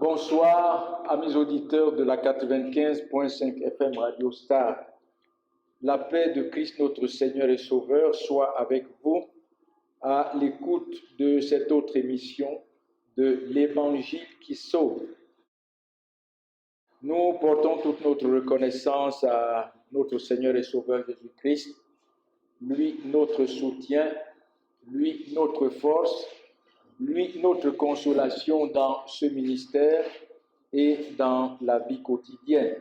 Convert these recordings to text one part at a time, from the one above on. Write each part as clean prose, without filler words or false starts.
Bonsoir à mes auditeurs de la 95.5 FM Radio Star. La paix de Christ notre Seigneur et Sauveur soit avec vous à l'écoute de cette autre émission de l'Évangile qui sauve. Nous portons toute notre reconnaissance à notre Seigneur et Sauveur Jésus-Christ, lui notre soutien, lui notre force, lui notre consolation dans ce ministère et dans la vie quotidienne.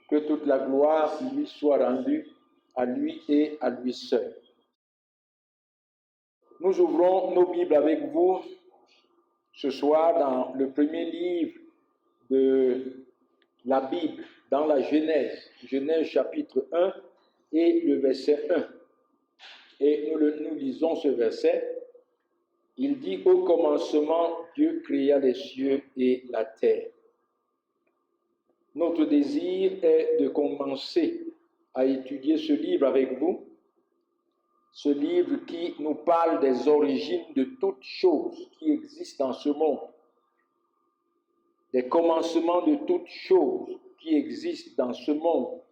Que toute la gloire lui soit rendue à lui et à lui seul. Nous ouvrons nos Bibles avec vous ce soir dans le premier livre de la Bible, dans la Genèse, Genèse chapitre 1 et le verset 1. Et nous lisons ce verset. Il dit: au commencement, Dieu créa les cieux et la terre. Notre désir est de commencer à étudier ce livre avec vous, ce livre qui nous parle des origines de toutes choses qui existent dans ce monde, des commencements de toutes choses qui existent dans ce monde,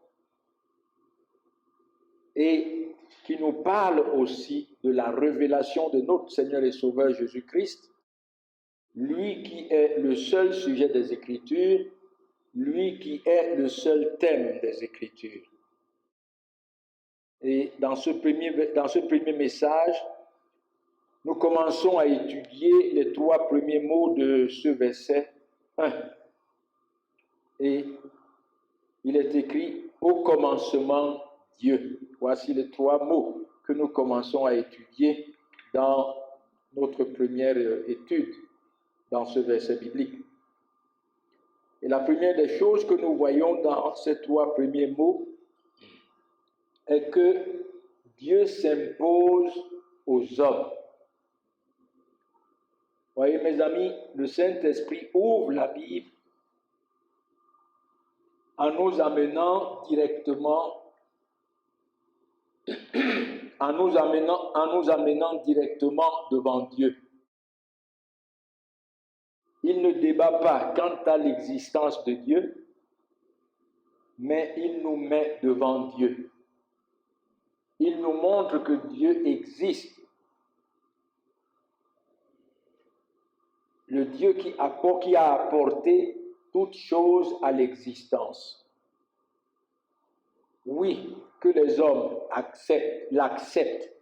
et qui nous parle aussi de la révélation de notre Seigneur et Sauveur Jésus-Christ, lui qui est le seul sujet des Écritures, lui qui est le seul thème des Écritures. Et dans ce premier message, nous commençons à étudier les 3 premiers mots de ce verset 1. Et il est écrit « au commencement, Dieu ». Voici les 3 mots que nous commençons à étudier dans notre première étude dans ce verset biblique. Et la première des choses que nous voyons dans ces 3 premiers mots est que Dieu s'impose aux hommes. Voyez mes amis, le Saint-Esprit ouvre la Bible en nous amenant directement devant Dieu. Il ne débat pas quant à l'existence de Dieu, mais il nous met devant Dieu. Il nous montre que Dieu existe. Le Dieu qui a apporté toutes choses à l'existence. Oui, que les hommes l'acceptent,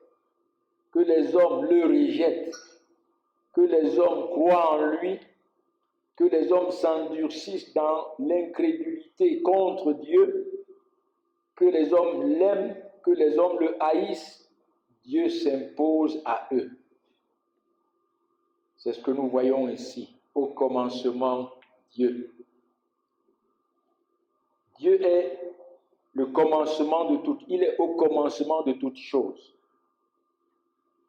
que les hommes le rejettent, que les hommes croient en lui, que les hommes s'endurcissent dans l'incrédulité contre Dieu, que les hommes l'aiment, que les hommes le haïssent, Dieu s'impose à eux. C'est ce que nous voyons ici. Au commencement, Dieu. Dieu est le commencement de tout. Il est au commencement de toutes choses.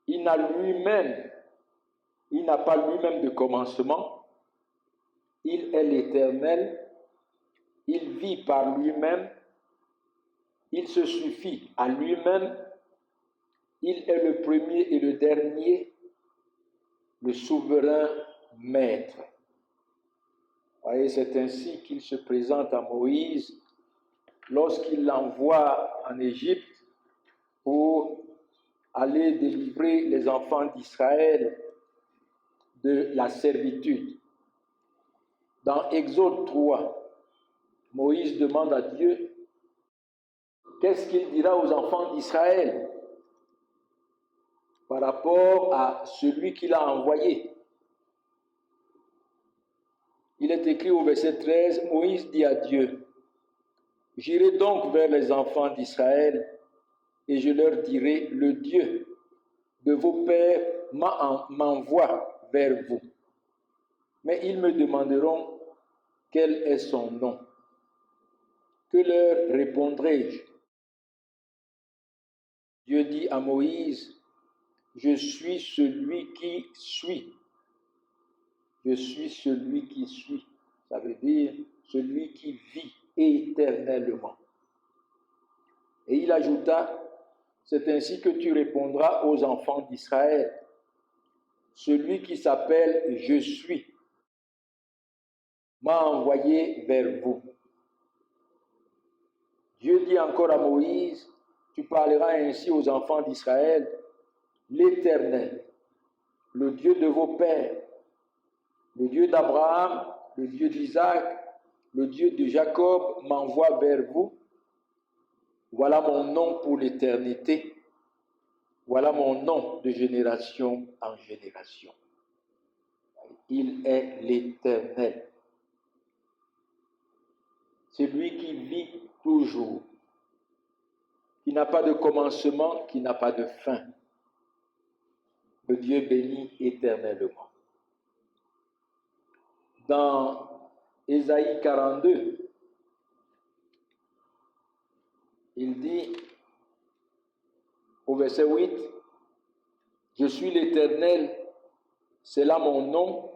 Il n'a pas lui-même de commencement. Il est l'Éternel. Il vit par lui-même. Il se suffit à lui-même. Il est le premier et le dernier, le souverain maître. Voyez, c'est ainsi qu'il se présente à Moïse lorsqu'il l'envoie en Égypte pour aller délivrer les enfants d'Israël de la servitude. Dans Exode 3, Moïse demande à Dieu qu'est-ce qu'il dira aux enfants d'Israël par rapport à celui qu'il a envoyé. Il est écrit au verset 13, Moïse dit à Dieu: j'irai donc vers les enfants d'Israël et je leur dirai, le Dieu de vos pères m'envoie vers vous. Mais ils me demanderont quel est son nom. Que leur répondrai-je? Dieu dit à Moïse: je suis celui qui suis. Je suis celui qui suis. Ça veut dire celui qui vit éternellement. Et il ajouta: c'est ainsi que tu répondras aux enfants d'Israël. Celui qui s'appelle Je suis m'a envoyé vers vous. Dieu dit encore à Moïse, tu parleras ainsi aux enfants d'Israël, l'Éternel, le Dieu de vos pères, le Dieu d'Abraham, le Dieu d'Isaac, le Dieu de Jacob m'envoie vers vous. Voilà mon nom pour l'éternité. Voilà mon nom de génération en génération. Il est l'Éternel. C'est lui qui vit toujours, qui n'a pas de commencement, qui n'a pas de fin. Le Dieu béni éternellement. Dans Ésaïe 42, il dit au verset 8, « Je suis l'Éternel, c'est là mon nom,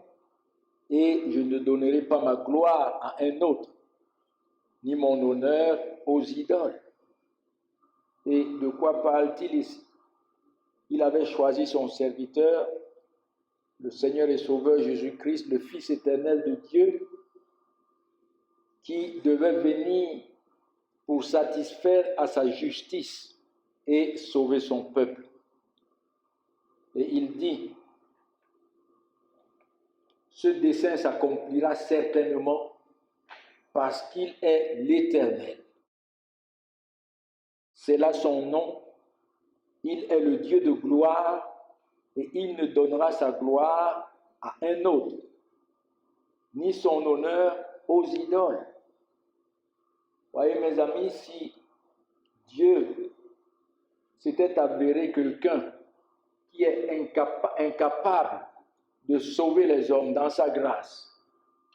et je ne donnerai pas ma gloire à un autre, ni mon honneur aux idoles. » Et de quoi parle-t-il ici? Il avait choisi son serviteur, le Seigneur et Sauveur Jésus-Christ, le Fils éternel de Dieu, qui devait venir pour satisfaire à sa justice et sauver son peuple. Et il dit, ce dessein s'accomplira certainement parce qu'il est l'Éternel. C'est là son nom. Il est le Dieu de gloire et il ne donnera sa gloire à un autre, ni son honneur aux idoles. Voyez mes amis, si Dieu s'était avéré quelqu'un qui est incapable de sauver les hommes dans sa grâce,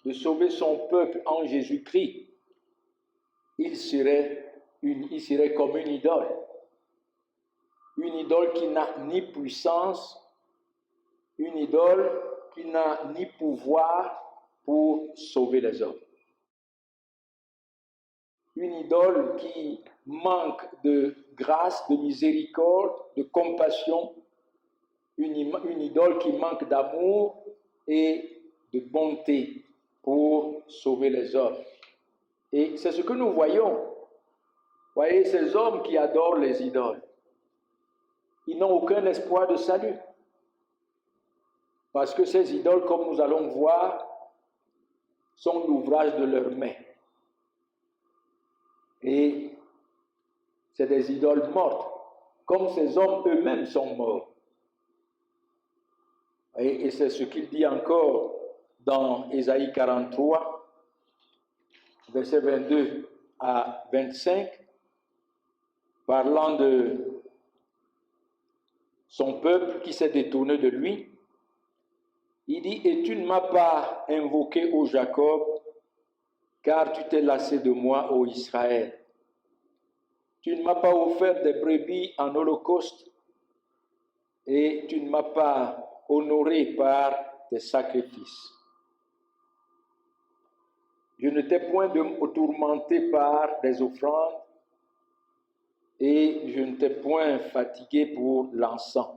de sauver son peuple en Jésus-Christ, il serait comme une idole qui n'a ni puissance, une idole qui n'a ni pouvoir pour sauver les hommes. Une idole qui manque de grâce, de miséricorde, de compassion, une idole qui manque d'amour et de bonté pour sauver les hommes. Et c'est ce que nous voyons. Voyez, ces hommes qui adorent les idoles, ils n'ont aucun espoir de salut. Parce que ces idoles, comme nous allons voir, sont l'ouvrage de leurs mains. Et c'est des idoles mortes, comme ces hommes eux-mêmes sont morts. Et c'est ce qu'il dit encore dans Ésaïe 43, versets 22 à 25, parlant de son peuple qui s'est détourné de lui. Il dit, « Et tu ne m'as pas invoqué, ô Jacob, car tu t'es lassé de moi, ô Israël. Tu ne m'as pas offert des brebis en holocauste, et tu ne m'as pas honoré par tes sacrifices. Je ne t'ai point tourmenté par des offrandes, et je ne t'ai point fatigué pour l'encens.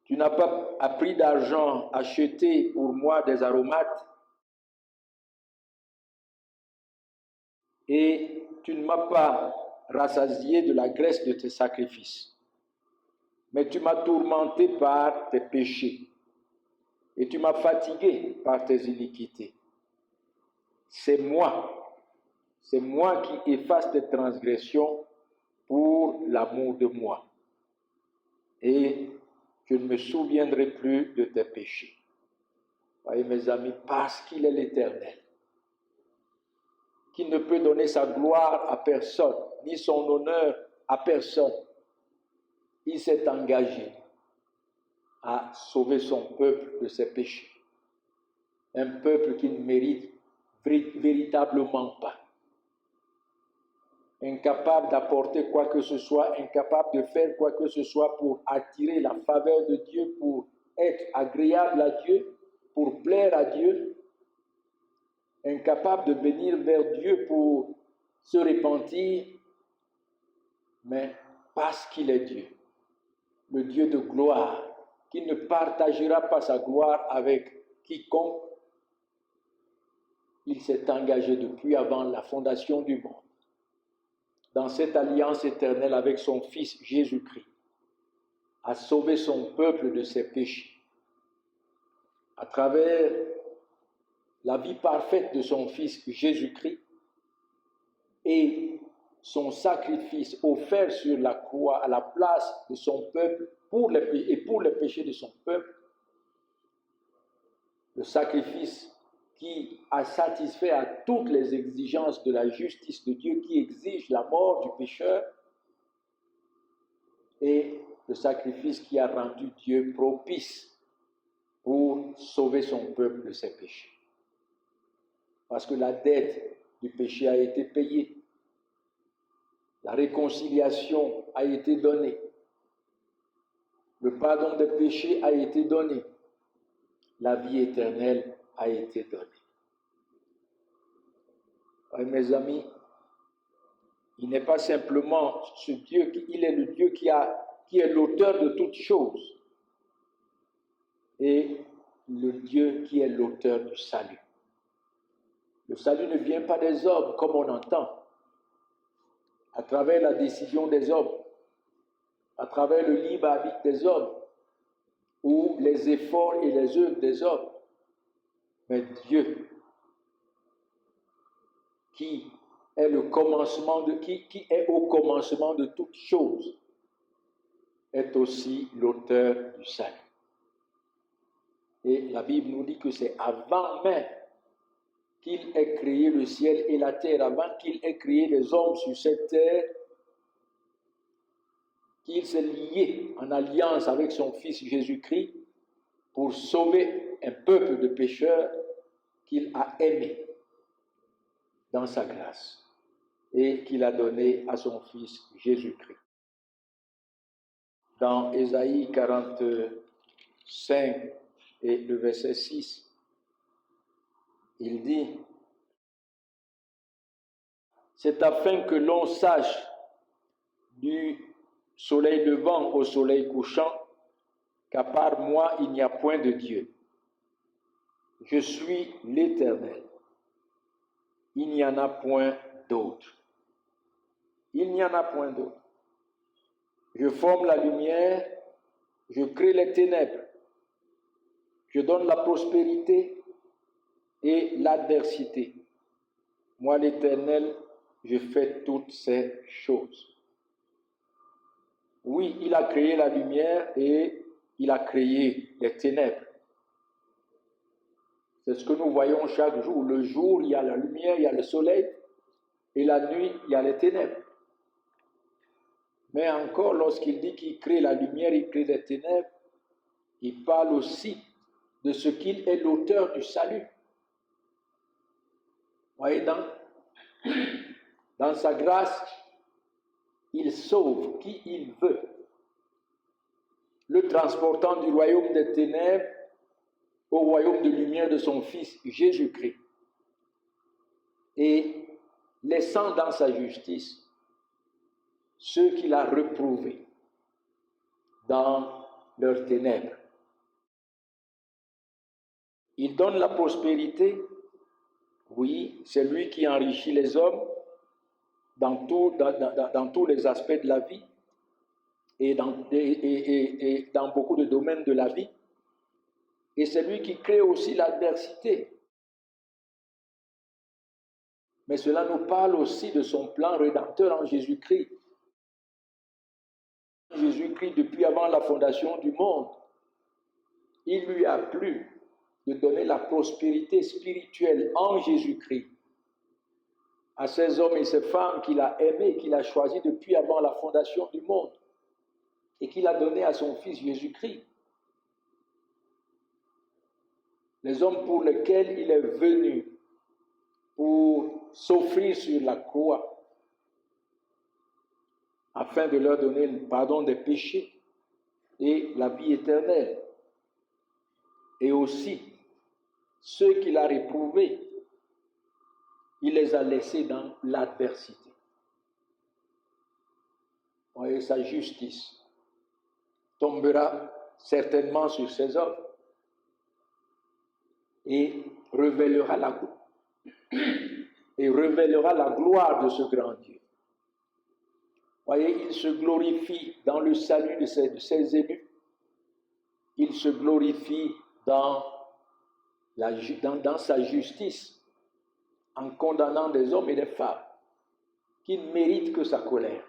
Tu n'as pas appris d'argent acheté pour moi des aromates, et tu ne m'as pas rassasié de la graisse de tes sacrifices. Mais tu m'as tourmenté par tes péchés, et tu m'as fatigué par tes iniquités. C'est moi qui efface tes transgressions pour l'amour de moi. Et je ne me souviendrai plus de tes péchés. Voyez mes amis, parce qu'il est l'Éternel, qui ne peut donner sa gloire à personne, ni son honneur à personne, il s'est engagé à sauver son peuple de ses péchés. Un peuple qui ne mérite véritablement pas. Incapable d'apporter quoi que ce soit, incapable de faire quoi que ce soit pour attirer la faveur de Dieu, pour être agréable à Dieu, pour plaire à Dieu, incapable de venir vers Dieu pour se repentir, mais parce qu'il est Dieu, le Dieu de gloire, qui ne partagera pas sa gloire avec quiconque, il s'est engagé depuis avant la fondation du monde dans cette alliance éternelle avec son Fils Jésus-Christ, à sauver son peuple de ses péchés, à travers la vie parfaite de son Fils Jésus-Christ et son sacrifice offert sur la croix à la place de son peuple pour les péchés de son peuple, le sacrifice qui a satisfait à toutes les exigences de la justice de Dieu qui exige la mort du pécheur, et le sacrifice qui a rendu Dieu propice pour sauver son peuple de ses péchés. Parce que la dette du péché a été payée, la réconciliation a été donnée, le pardon des péchés a été donné, la vie éternelle a été donnée. Et mes amis, il n'est pas simplement ce Dieu, il est le Dieu qui est l'auteur de toutes choses et le Dieu qui est l'auteur du salut. Le salut ne vient pas des hommes comme on entend, à travers la décision des hommes, à travers le libre arbitre des hommes ou les efforts et les œuvres des hommes, mais Dieu qui est le commencement qui est au commencement de toutes choses, est aussi l'auteur du salut. Et la Bible nous dit que c'est avant même qu'il ait créé le ciel et la terre, avant qu'il ait créé les hommes sur cette terre, qu'il s'est lié en alliance avec son Fils Jésus-Christ pour sauver un peuple de pécheurs qu'il a aimé dans sa grâce et qu'il a donné à son Fils Jésus-Christ. Dans Ésaïe 45 et le verset 6, il dit « C'est afin que l'on sache du soleil levant au soleil couchant qu'à part moi il n'y a point de Dieu. Je suis l'Éternel. Il n'y en a point d'autre. Il n'y en a point d'autre. Je forme la lumière, je crée les ténèbres, je donne la prospérité et l'adversité. Moi, l'Éternel, je fais toutes ces choses. » Oui, il a créé la lumière et il a créé les ténèbres. C'est ce que nous voyons chaque jour. Le jour, il y a la lumière, il y a le soleil, et la nuit, il y a les ténèbres. Mais encore, lorsqu'il dit qu'il crée la lumière, il crée les ténèbres, il parle aussi de ce qu'il est l'auteur du salut. Vous voyez, dans sa grâce, il sauve qui il veut, le transportant du royaume des ténèbres au royaume de lumière de son Fils Jésus-Christ, et laissant dans sa justice ceux qu'il a reprouvés dans leurs ténèbres. Il donne la prospérité, oui, c'est lui qui enrichit les hommes dans tous les aspects de la vie et dans beaucoup de domaines de la vie. Et c'est lui qui crée aussi l'adversité. Mais cela nous parle aussi de son plan rédempteur en Jésus-Christ. Jésus-Christ, depuis avant la fondation du monde, il lui a plu de donner la prospérité spirituelle en Jésus-Christ à ces hommes et ces femmes qu'il a aimés, qu'il a choisis depuis avant la fondation du monde et qu'il a donné à son Fils Jésus-Christ. Les hommes pour lesquels il est venu pour s'offrir sur la croix afin de leur donner le pardon des péchés et la vie éternelle. Et aussi, ceux qu'il a réprouvés, il les a laissés dans l'adversité. Et sa justice tombera certainement sur ces hommes et révélera et révélera la gloire de ce grand Dieu. Voyez, il se glorifie dans le salut de ses élus. Il se glorifie dans sa justice en condamnant des hommes et des femmes qui ne méritent que sa colère.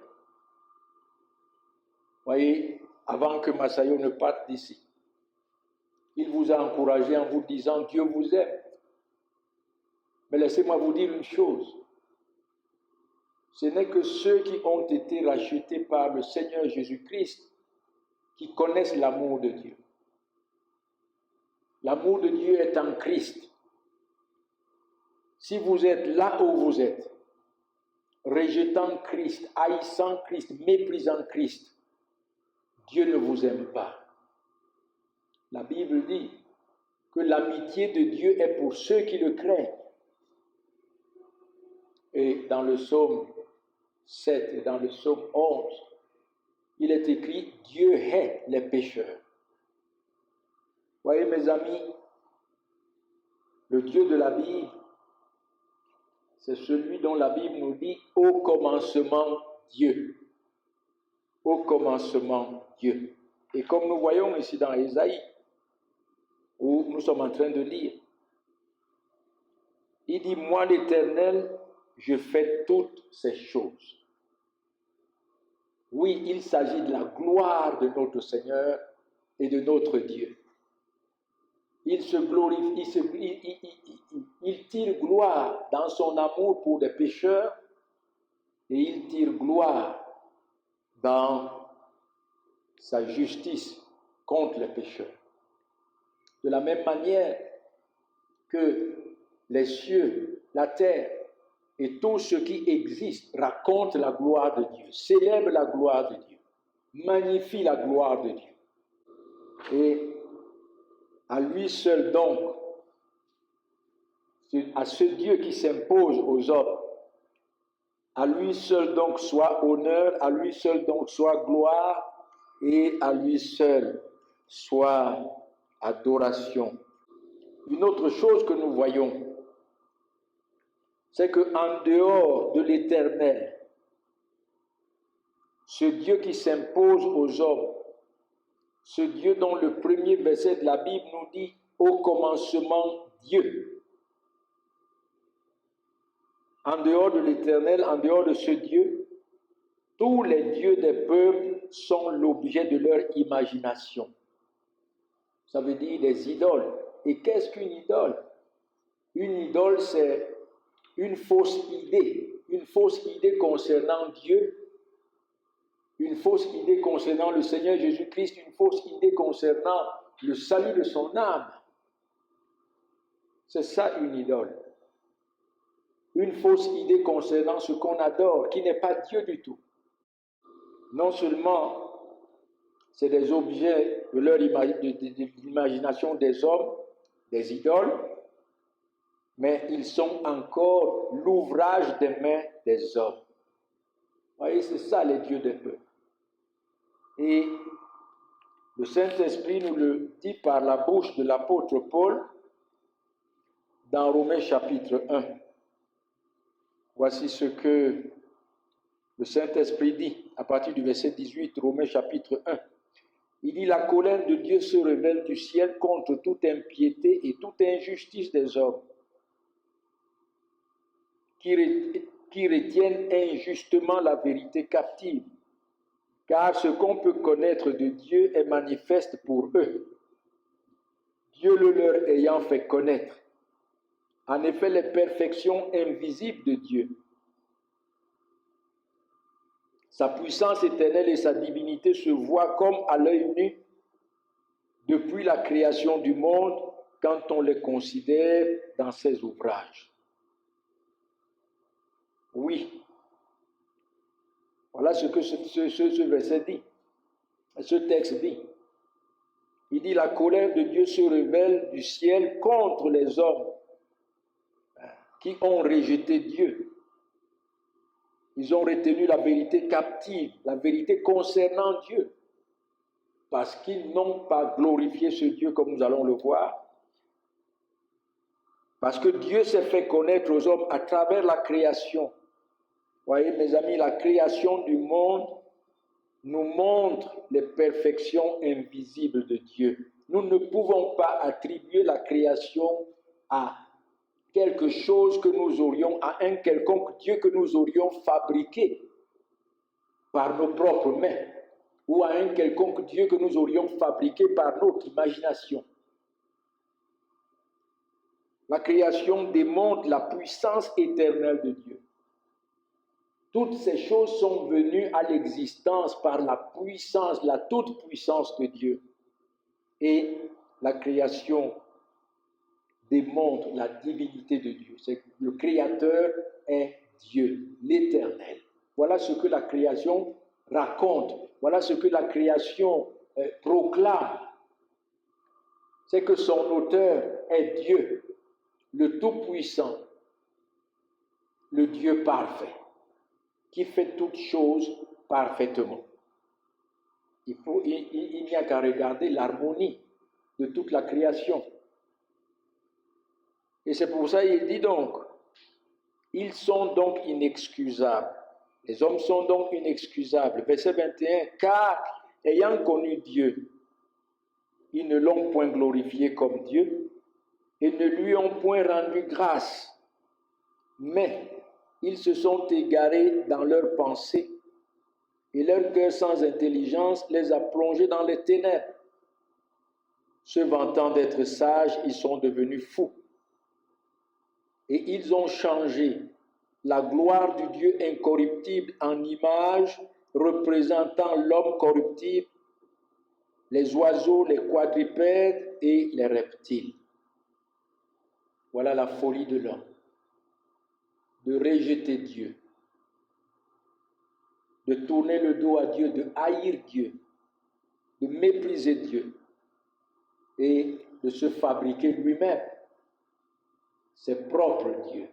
Voyez, avant que Massayo ne parte d'ici, il vous a encouragé en vous disant « Dieu vous aime ». Mais laissez-moi vous dire une chose. Ce n'est que ceux qui ont été rachetés par le Seigneur Jésus-Christ qui connaissent l'amour de Dieu. L'amour de Dieu est en Christ. Si vous êtes là où vous êtes, rejetant Christ, haïssant Christ, méprisant Christ, Dieu ne vous aime pas. La Bible dit que l'amitié de Dieu est pour ceux qui le craignent. Et dans le psaume 7 et dans le psaume 11, il est écrit « Dieu hait les pécheurs ». Voyez mes amis, le Dieu de la Bible, c'est celui dont la Bible nous dit « Au commencement, Dieu ». Au commencement, Dieu. Et comme nous voyons ici dans Ésaïe, où nous sommes en train de lire, il dit « Moi l'Éternel, je fais toutes ces choses ». Oui, il s'agit de la gloire de notre Seigneur et de notre Dieu. Il se glorifie, il tire gloire dans son amour pour les pécheurs et il tire gloire dans sa justice contre les pécheurs. De la même manière que les cieux, la terre et tout ce qui existe raconte la gloire de Dieu, célèbre la gloire de Dieu, magnifie la gloire de Dieu. Et à lui seul donc, à ce Dieu qui s'impose aux hommes, à lui seul donc soit honneur, à lui seul donc soit gloire, et à lui seul soit adoration. Une autre chose que nous voyons, c'est qu'en dehors de l'Éternel, ce Dieu qui s'impose aux hommes, ce Dieu dont le premier verset de la Bible nous dit « Au commencement, Dieu ». En dehors de l'Éternel, en dehors de ce Dieu, tous les dieux des peuples sont l'objet de leur imagination. Ça veut dire des idoles. Et qu'est-ce qu'une idole? Une idole, c'est une fausse idée concernant Dieu, une fausse idée concernant le Seigneur Jésus-Christ, une fausse idée concernant le salut de son âme. C'est ça une idole. Une fausse idée concernant ce qu'on adore, qui n'est pas Dieu du tout. Non seulement c'est des objets de l'imagination des hommes, des idoles, mais ils sont encore l'ouvrage des mains des hommes. Vous voyez, c'est ça les dieux des peuples. Et le Saint-Esprit nous le dit par la bouche de l'apôtre Paul dans Romains chapitre 1. Voici ce que le Saint-Esprit dit à partir du verset 18, Romains chapitre 1. Il dit « La colère de Dieu se révèle du ciel contre toute impiété et toute injustice des hommes, qui retiennent injustement la vérité captive, car ce qu'on peut connaître de Dieu est manifeste pour eux, Dieu le leur ayant fait connaître. En effet, les perfections invisibles de Dieu, sa puissance éternelle et sa divinité se voient comme à l'œil nu depuis la création du monde quand on les considère dans ses ouvrages. Oui, voilà ce que ce verset dit, ce texte dit. Il dit « La colère de Dieu se révèle du ciel contre les hommes qui ont rejeté Dieu. Ils ont retenu la vérité captive, la vérité concernant Dieu, parce qu'ils n'ont pas glorifié ce Dieu comme nous allons le voir. Parce que Dieu s'est fait connaître aux hommes à travers la création. Voyez, mes amis, la création du monde nous montre les perfections invisibles de Dieu. Nous ne pouvons pas attribuer la création à quelque chose que nous aurions, à un quelconque Dieu que nous aurions fabriqué par nos propres mains, ou à un quelconque Dieu que nous aurions fabriqué par notre imagination. La création démontre la puissance éternelle de Dieu. Toutes ces choses sont venues à l'existence par la puissance, la toute-puissance de Dieu. Et la création démontre la divinité de Dieu. C'est que le Créateur est Dieu, l'Éternel. Voilà ce que la création raconte. Voilà ce que la création proclame. C'est que son auteur est Dieu, le Tout-Puissant, le Dieu parfait, qui fait toutes choses parfaitement. Il n'y a qu'à regarder l'harmonie de toute la création. Et c'est pour ça qu'il dit donc, ils sont donc inexcusables. Les hommes sont donc inexcusables. Verset 21, car ayant connu Dieu, ils ne l'ont point glorifié comme Dieu et ne lui ont point rendu grâce, mais ils se sont égarés dans leurs pensées et leur cœur sans intelligence les a plongés dans les ténèbres. Se vantant d'être sages, ils sont devenus fous. Et ils ont changé la gloire du Dieu incorruptible en image représentant l'homme corruptible, les oiseaux, les quadrupèdes et les reptiles. Voilà la folie de l'homme, de rejeter Dieu, de tourner le dos à Dieu, de haïr Dieu, de mépriser Dieu et de se fabriquer lui-même ses propres dieux.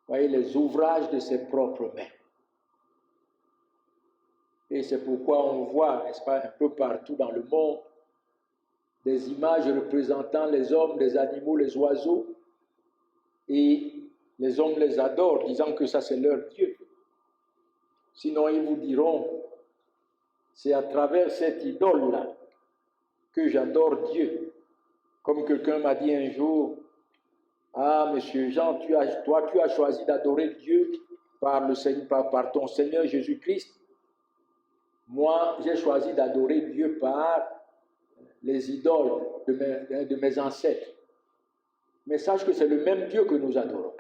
Voyez, les ouvrages de ses propres mains. Et c'est pourquoi on voit, n'est-ce pas, un peu partout dans le monde, des images représentant les hommes, les animaux, les oiseaux, et les hommes les adorent, disant que ça c'est leur Dieu. Sinon, ils vous diront, c'est à travers cette idole-là que j'adore Dieu. Comme quelqu'un m'a dit un jour, ah, monsieur Jean, tu as choisi d'adorer Dieu par ton Seigneur Jésus-Christ. Moi, j'ai choisi d'adorer Dieu par les idoles de mes ancêtres. Mais sache que c'est le même Dieu que nous adorons.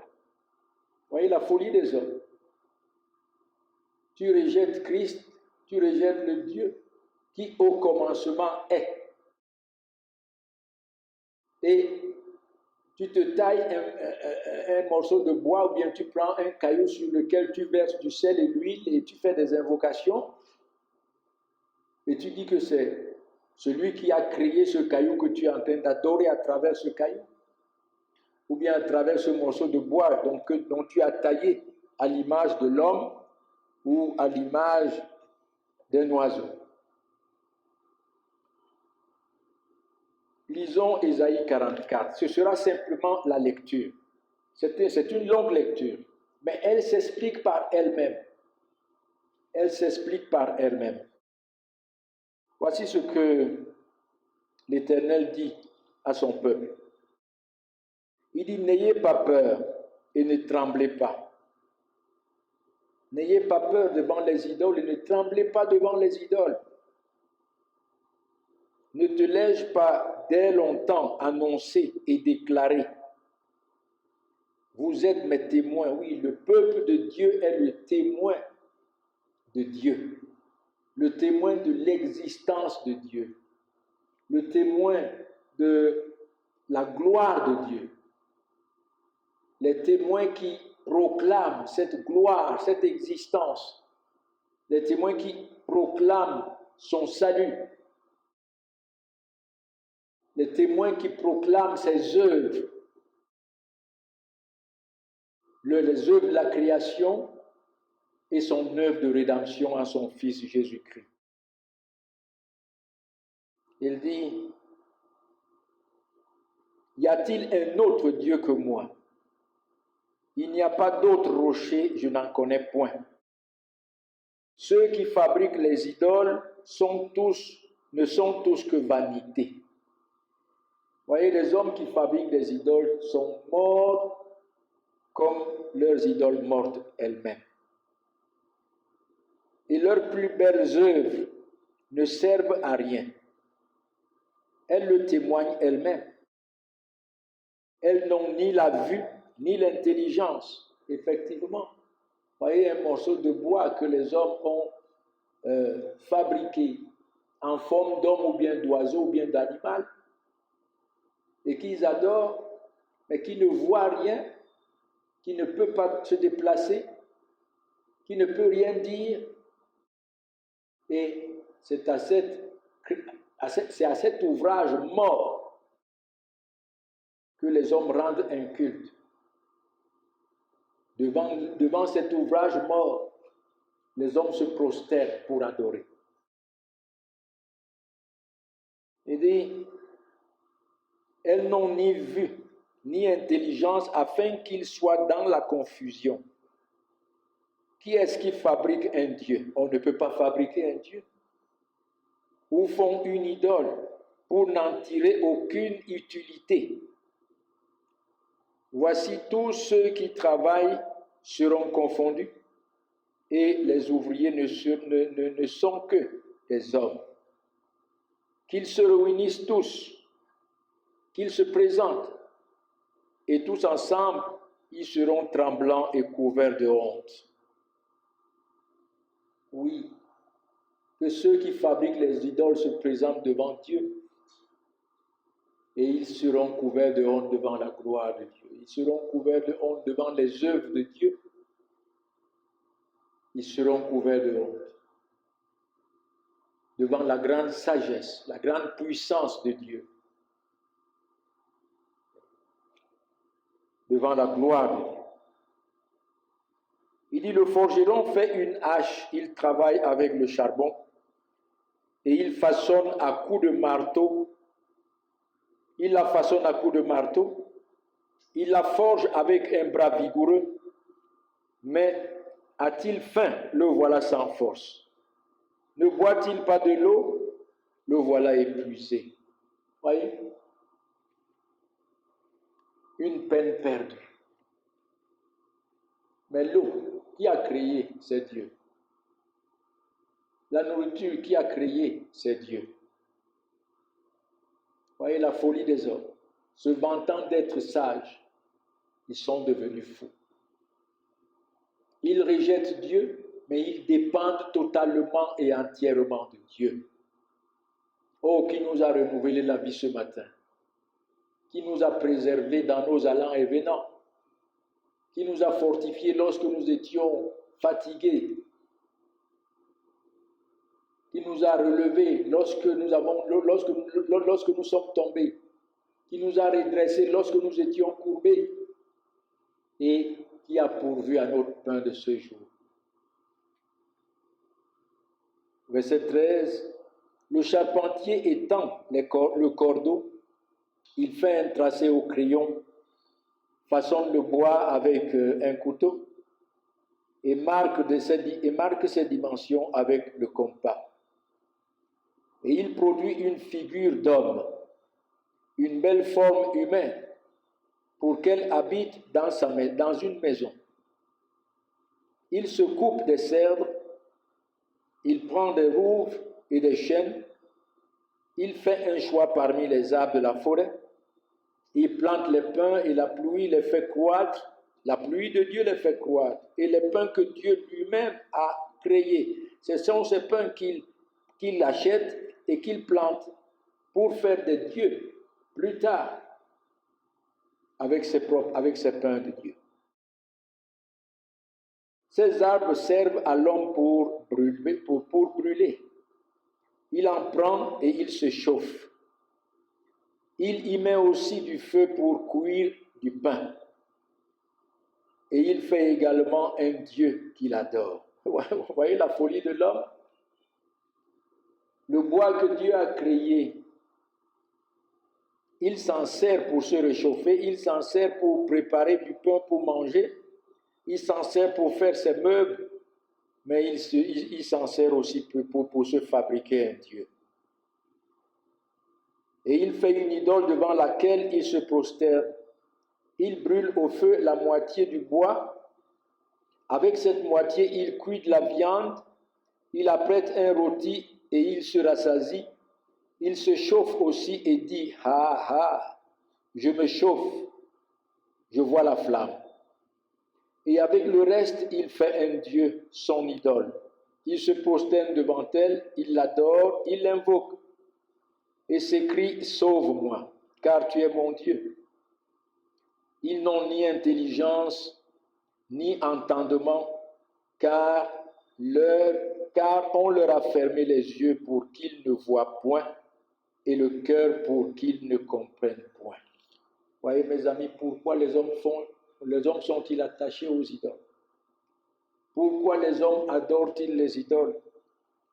Voyez la folie des hommes. Tu rejettes Christ, tu rejettes le Dieu qui au commencement est. Et tu te tailles un morceau de bois ou bien tu prends un caillou sur lequel tu verses du sel et l'huile et tu fais des invocations et tu dis que c'est celui qui a créé ce caillou que tu es en train d'adorer à travers ce caillou ou bien à travers ce morceau de bois dont tu as taillé à l'image de l'homme ou à l'image d'un oiseau. Lisons Ésaïe 44. Ce sera simplement la lecture. C'est une longue lecture, mais elle s'explique par elle-même. Elle s'explique par elle-même. Voici ce que l'Éternel dit à son peuple. Il dit, n'ayez pas peur et ne tremblez pas. N'ayez pas peur devant les idoles et ne tremblez pas devant les idoles. Ne te l'ai-je pas dès longtemps annoncé et déclaré? Vous êtes mes témoins. Oui, le peuple de Dieu est le témoin de Dieu, le témoin de l'existence de Dieu, le témoin de la gloire de Dieu, les témoins qui proclament cette gloire, cette existence, les témoins qui proclament son salut, les témoins qui proclament ses œuvres, les œuvres de la création et son œuvre de rédemption en son Fils Jésus-Christ. Il dit, y a-t-il un autre Dieu que moi? Il n'y a pas d'autre rocher, je n'en connais point. Ceux qui fabriquent les idoles ne sont tous que vanité. Vous voyez, les hommes qui fabriquent des idoles sont morts comme leurs idoles mortes elles-mêmes. Et leurs plus belles œuvres ne servent à rien. Elles le témoignent elles-mêmes. Elles n'ont ni la vue, ni l'intelligence, effectivement. Vous voyez un morceau de bois que les hommes ont fabriqué en forme d'homme ou bien d'oiseau ou bien d'animal, et qu'ils adorent, mais qui ne voient rien, qui ne peut pas se déplacer, qui ne peut rien dire. Et c'est à cet ouvrage mort que les hommes rendent un culte. Devant cet ouvrage mort, les hommes se prosternent pour adorer. Il dit, elles n'ont ni vue, ni intelligence, afin qu'ils soient dans la confusion. Qui est-ce qui fabrique un Dieu? On ne peut pas fabriquer un Dieu. Ou font une idole pour n'en tirer aucune utilité. Voici tous ceux qui travaillent seront confondus, et les ouvriers ne sont que des hommes. Qu'ils se réunissent tous, qu'ils se présentent, et tous ensemble, ils seront tremblants et couverts de honte. Oui, que ceux qui fabriquent les idoles se présentent devant Dieu, et ils seront couverts de honte devant la gloire de Dieu. Ils seront couverts de honte devant les œuvres de Dieu. Ils seront couverts de honte devant la grande sagesse, la grande puissance de Dieu, devant la gloire de Dieu. Il dit, le forgeron fait une hache, il travaille avec le charbon, et il façonne à coups de marteau. Il la façonne à coups de marteau, il la forge avec un bras vigoureux, mais a-t-il faim? Le voilà sans force. Ne boit-il pas de l'eau? Le voilà épuisé. Voyez? Une peine perdue. Mais l'eau, qui a créé? C'est Dieu. La nourriture, qui a créé? C'est Dieu. Voyez la folie des hommes. Se vantant d'être sages, ils sont devenus fous. Ils rejettent Dieu, mais ils dépendent totalement et entièrement de Dieu. Oh, qui nous a renouvelé la vie ce matin, qui nous a préservés dans nos allants et venants, qui nous a fortifiés lorsque nous étions fatigués, qui nous a relevés lorsque nous sommes tombés, qui nous a redressés lorsque nous étions courbés, et qui a pourvu à notre pain de ce jour. Verset 13, le charpentier étend le cordeau, il fait un tracé au crayon, façonne le bois avec un couteau et marque ses dimensions avec le compas. Et il produit une figure d'homme, une belle forme humaine, pour qu'elle habite dans une maison. Il se coupe des cèdres, il prend des rouves et des chênes, il fait un choix parmi les arbres de la forêt, il plante les pins et la pluie les fait croître, la pluie de Dieu les fait croître, et les pins que Dieu lui-même a créés, ce sont ces pins qu'il achète et qu'il plante pour faire des dieux plus tard avec ses pins de Dieu. Ces arbres servent à l'homme pour brûler. Il en prend et il se chauffe. Il y met aussi du feu pour cuire du pain. Et il fait également un Dieu qu'il adore. Vous voyez la folie de l'homme? Le bois que Dieu a créé il s'en sert pour se réchauffer, il s'en sert pour préparer du pain pour manger, il s'en sert pour faire ses meubles, mais il s'en sert aussi pour se fabriquer un Dieu. Et il fait une idole devant laquelle il se prosterne. Il brûle au feu la moitié du bois. Avec cette moitié, il cuit de la viande, il apprête un rôti et il se rassasie. Il se chauffe aussi et dit, « Ha, ha, je me chauffe, je vois la flamme. » Et avec le reste, il fait un Dieu, son idole. Il se prosterne devant elle, il l'adore, il l'invoque et s'écrie, « Sauve-moi, car tu es mon Dieu. » Ils n'ont ni intelligence, ni entendement, car on leur a fermé les yeux pour qu'ils ne voient point et le cœur pour qu'ils ne comprennent point. Voyez mes amis, pourquoi les hommes sont-ils attachés aux idoles? Pourquoi les hommes adorent-ils les idoles?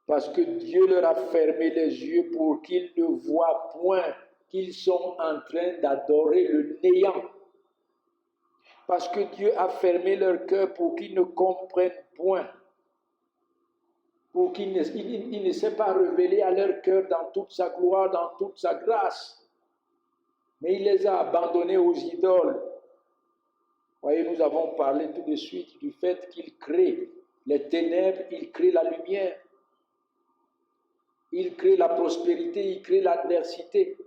Parce que Dieu leur a fermé les yeux pour qu'ils ne voient point qu'ils sont en train d'adorer le néant. Parce que Dieu a fermé leur cœur pour qu'ils ne comprennent point. Pour qu'il ne s'est pas révélé à leur cœur dans toute sa gloire, dans toute sa grâce. Mais il les a abandonnés aux idoles. Voyez, nous avons parlé tout de suite du fait qu'il crée les ténèbres, il crée la lumière. Il crée la prospérité, il crée l'adversité.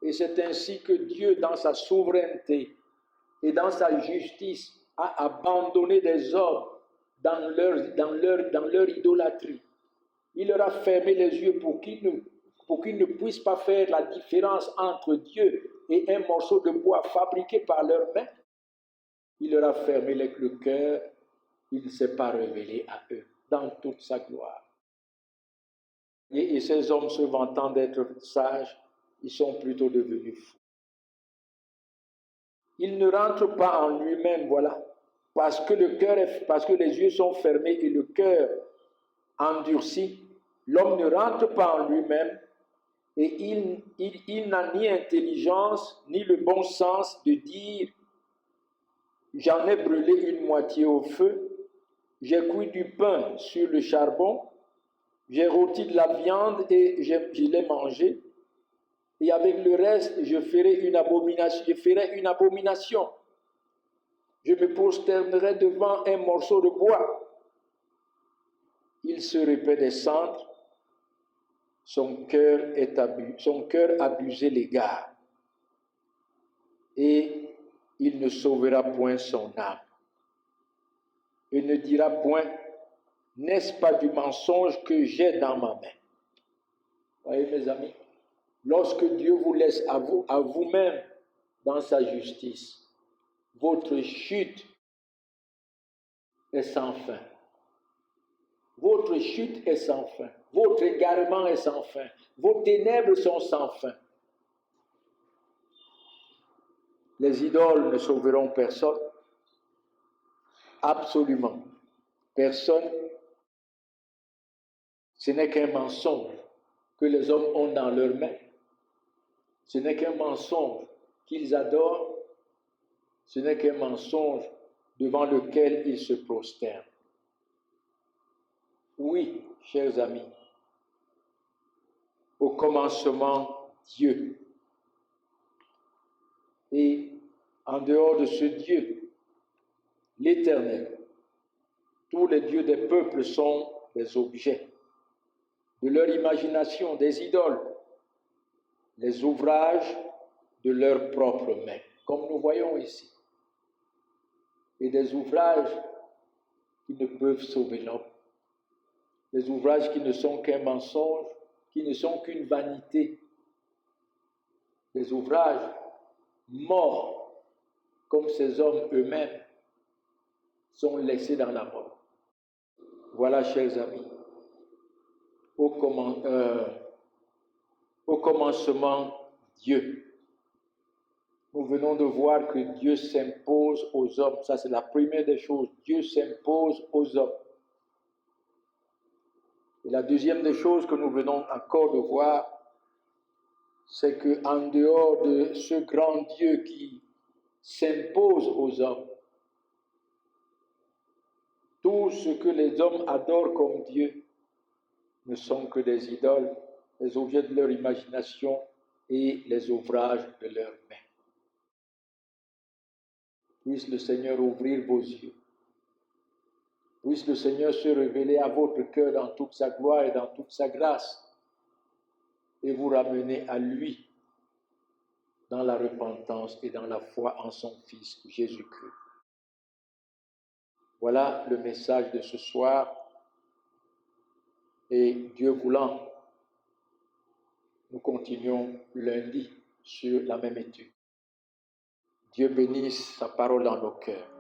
Et c'est ainsi que Dieu, dans sa souveraineté et dans sa justice, a abandonné des hommes dans leur idolâtrie. Il leur a fermé les yeux pour qu'ils ne puissent pas faire la différence entre Dieu et un morceau de bois fabriqué par leurs mains. Il leur a fermé le cœur, il ne s'est pas révélé à eux dans toute sa gloire. Et ces hommes se vantant d'être sages, ils sont plutôt devenus fous. Il ne rentre pas en lui-même, voilà, parce que les yeux sont fermés et le cœur endurci. L'homme ne rentre pas en lui-même et il n'a ni intelligence ni le bon sens de dire « J'en ai brûlé une moitié au feu, j'ai cuit du pain sur le charbon, j'ai rôti de la viande et je l'ai mangé, et avec le reste, je ferai une abomination. Je me prosternerai devant un morceau de bois. » Il se répand des cendres, son cœur abusé l'égard, et il ne sauvera point son âme. Et ne dira point, n'est-ce pas du mensonge que j'ai dans ma main? Voyez mes amis, lorsque Dieu vous laisse à vous-même dans sa justice, votre chute est sans fin. Votre chute est sans fin. Votre égarement est sans fin. Vos ténèbres sont sans fin. Les idoles ne sauveront personne. Absolument. Personne. Ce n'est qu'un mensonge que les hommes ont dans leurs mains. Ce n'est qu'un mensonge qu'ils adorent. Ce n'est qu'un mensonge devant lequel ils se prosternent. Oui, chers amis, au commencement, Dieu. Et en dehors de ce Dieu, l'Éternel, tous les dieux des peuples sont des objets de leur imagination, des idoles, les ouvrages de leurs propres mains, comme nous voyons ici, et des ouvrages qui ne peuvent sauver l'homme. Des ouvrages qui ne sont qu'un mensonge, qui ne sont qu'une vanité. Des ouvrages morts, comme ces hommes eux-mêmes sont laissés dans la mort. Voilà, chers amis, au commencement, Dieu. Nous venons de voir que Dieu s'impose aux hommes. Ça, c'est la première des choses. Dieu s'impose aux hommes. Et la deuxième des choses que nous venons encore de voir, c'est qu'en dehors de ce grand Dieu qui s'impose aux hommes, tout ce que les hommes adorent comme Dieu ne sont que des idoles, les objets de leur imagination et les ouvrages de leurs mains. Puisse le Seigneur ouvrir vos yeux. Puisse le Seigneur se révéler à votre cœur dans toute sa gloire et dans toute sa grâce et vous ramener à lui dans la repentance et dans la foi en son Fils Jésus-Christ. Voilà le message de ce soir et Dieu voulant, nous continuons lundi sur la même étude. Dieu bénisse sa parole dans nos cœurs.